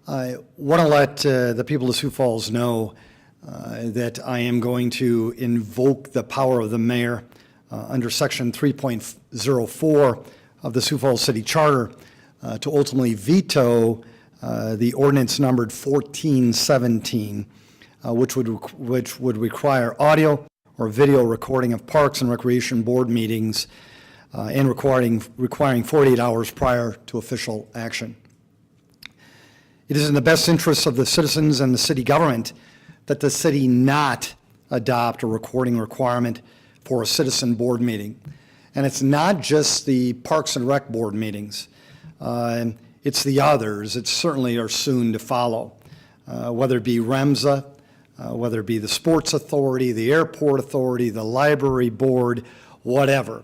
I want to let the people of Sioux Falls know that I am going to invoke the power of the mayor under Section 3.04 of the Sioux Falls City Charter to ultimately veto the ordinance numbered 1417, which would require audio or video recording of Parks and Recreation Board meetings and requiring 48 hours prior to official action. It is in the best interests of the citizens and the city government that the city not adopt a recording requirement for a citizen board meeting. And it's not just the Parks and Rec Board meetings. It's the others. It certainly are soon to follow, whether it be REMSA, whether it be the Sports Authority, the Airport Authority, the Library Board, whatever.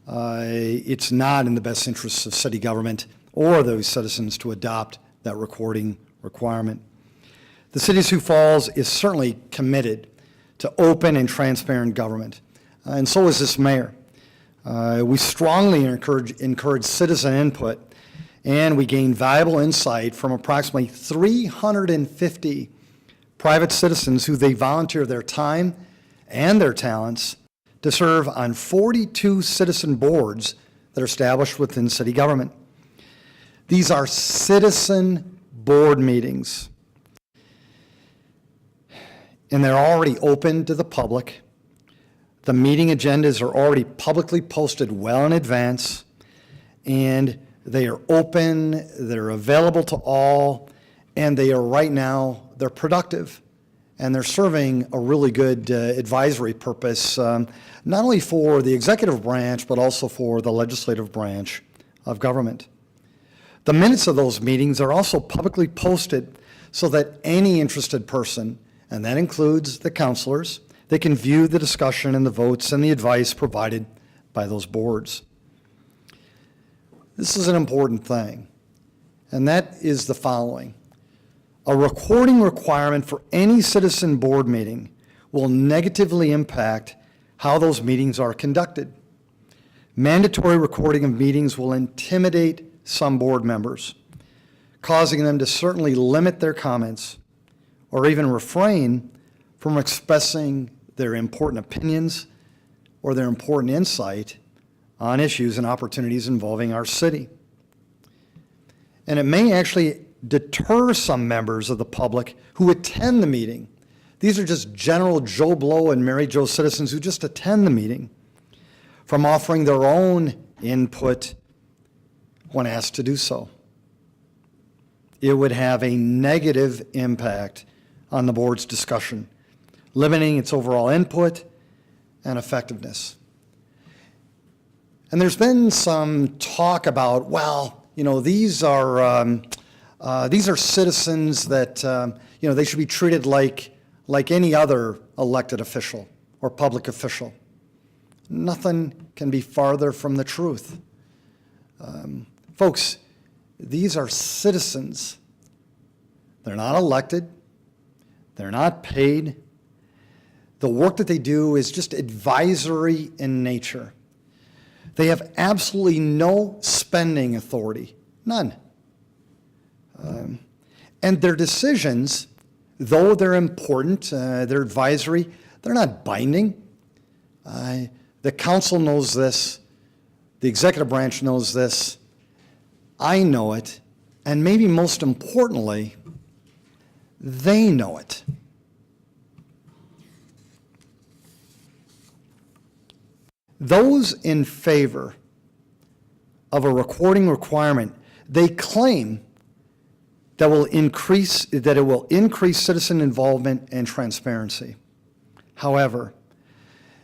It's not in the best interests of city government or those citizens to adopt that recording requirement. The City of Sioux Falls is certainly committed to open and transparent government, and so is this mayor. We strongly encourage citizen input, and we gain valuable insight from approximately 350 private citizens who they volunteer their time and their talents to serve on 42 citizen boards that are established within city government. These are citizen board meetings, and they're already open to the public. The meeting agendas are already publicly posted well in advance, and they are open, they're available to all, and they are right now, they're productive, and they're serving a really good advisory purpose, not only for the executive branch, but also for the legislative branch of government. The minutes of those meetings are also publicly posted so that any interested person, and that includes the counselors, they can view the discussion and the votes and the advice provided by those boards. This is an important thing, and that is the following. A recording requirement for any citizen board meeting will negatively impact how those meetings are conducted. Mandatory recording of meetings will intimidate some board members, causing them to certainly limit their comments or even refrain from expressing their important opinions or their important insight on issues and opportunities involving our city. And it may actually deter some members of the public who attend the meeting. These are just general Joe Blow and Mary Jo citizens who just attend the meeting from offering their own input when asked to do so. It would have a negative impact on the board's discussion, limiting its overall input and effectiveness. And there's been some talk about, well, you know, these are citizens that, you know, they should be treated like any other elected official or public official. Nothing can be farther from the truth. Folks, these are citizens. They're not elected. They're not paid. The work that they do is just advisory in nature. They have absolutely no spending authority, none. And their decisions, though they're important, they're advisory, they're not binding. The council knows this. The executive branch knows this. I know it. And maybe most importantly, they know it. Those in favor of a recording requirement, they claim that it will increase citizen involvement and transparency. However,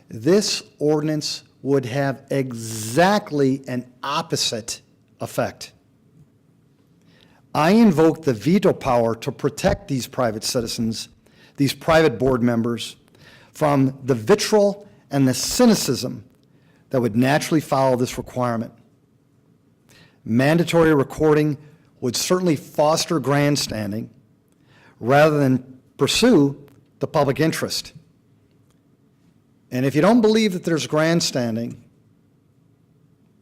this ordinance would have exactly an opposite effect. I invoke the veto power to protect these private citizens, these private board members, from the vitriol and the cynicism that would naturally follow this requirement. Mandatory recording would certainly foster grandstanding rather than pursue the public interest. And if you don't believe that there's grandstanding,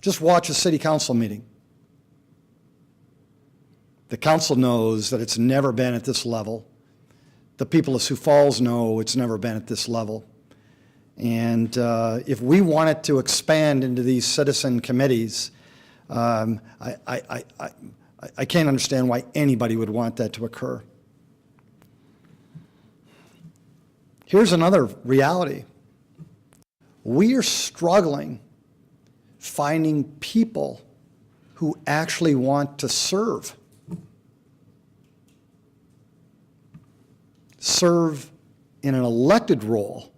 just watch a city council meeting. The council knows that it's never been at this level. The people of Sioux Falls know it's never been at this level. And if we want it to expand into these citizen committees, I can't understand why anybody would want that to occur. Here's another reality. We are struggling finding people who actually want to serve. Serve in an elected role,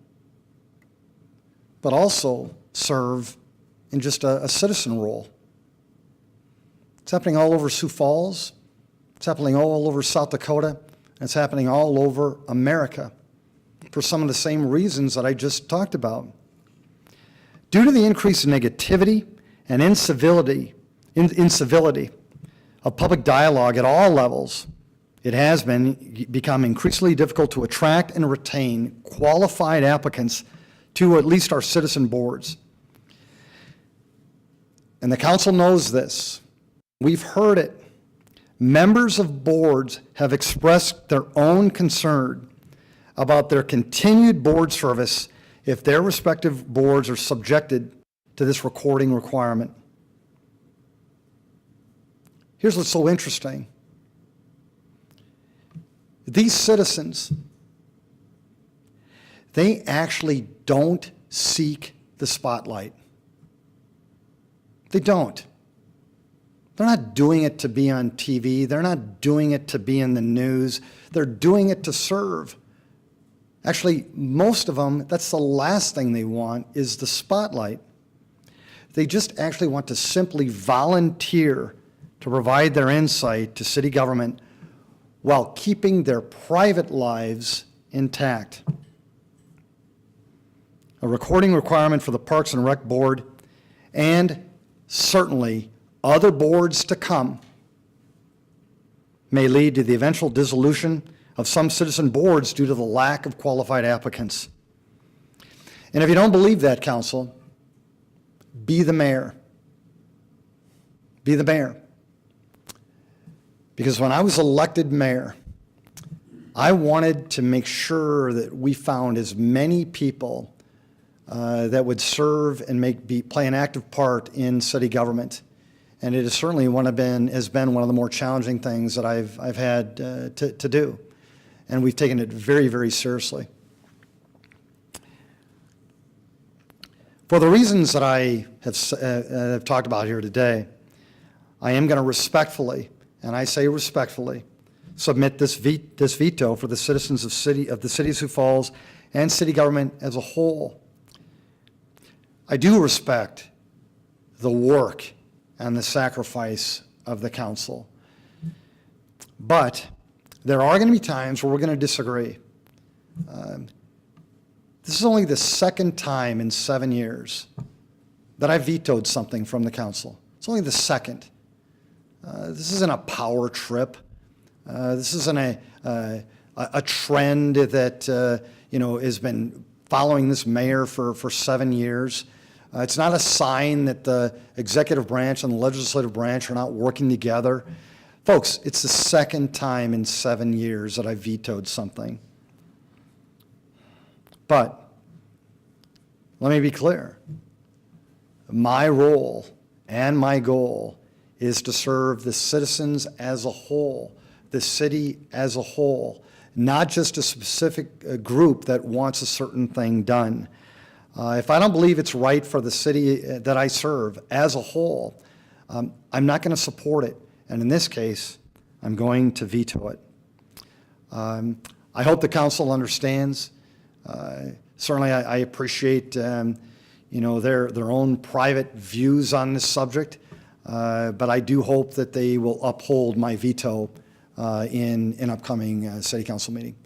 but also serve in just a citizen role. It's happening all over Sioux Falls. It's happening all over South Dakota. And it's happening all over America for some of the same reasons that I just talked about. Due to the increase in negativity and incivility of public dialogue at all levels, it has become increasingly difficult to attract and retain qualified applicants to at least our citizen boards. And the council knows this. We've heard it. Members of boards have expressed their own concern about their continued board service if their respective boards are subjected to this recording requirement. Here's what's so interesting. These citizens, they actually don't seek the spotlight. They don't. They're not doing it to be on TV. They're not doing it to be in the news. They're doing it to serve. Actually, most of them, that's the last thing they want is the spotlight. They just actually want to simply volunteer to provide their insight to city government while keeping their private lives intact. A recording requirement for the Parks and Rec Board, and certainly other boards to come, may lead to the eventual dissolution of some citizen boards due to the lack of qualified applicants. And if you don't believe that, council, be the mayor. Be the mayor. Because when I was elected mayor, I wanted to make sure that we found as many people that would serve and play an active part in city government. And it is certainly has been one of the more challenging things that I've had to do. And we've taken it very, very seriously. For the reasons that I have talked about here today, I am going to respectfully, and I say respectfully, submit this veto for the citizens of the City of Sioux Falls and city government as a whole. I do respect the work and the sacrifice of the council. But there are going to be times where we're going to disagree. This is only the second time in 7 years that I vetoed something from the council. It's only the second. This isn't a power trip. This isn't a trend that has been following this mayor for 7 years. It's not a sign that the executive branch and the legislative branch are not working together. Folks, it's the second time in 7 years that I vetoed something. But let me be clear. My role and my goal is to serve the citizens as a whole, the city as a whole, not just a specific group that wants a certain thing done. If I don't believe it's right for the city that I serve as a whole, I'm not going to support it. And in this case, I'm going to veto it. I hope the council understands. Certainly, I appreciate their own private views on this subject, but I do hope that they will uphold my veto in an upcoming city council meeting.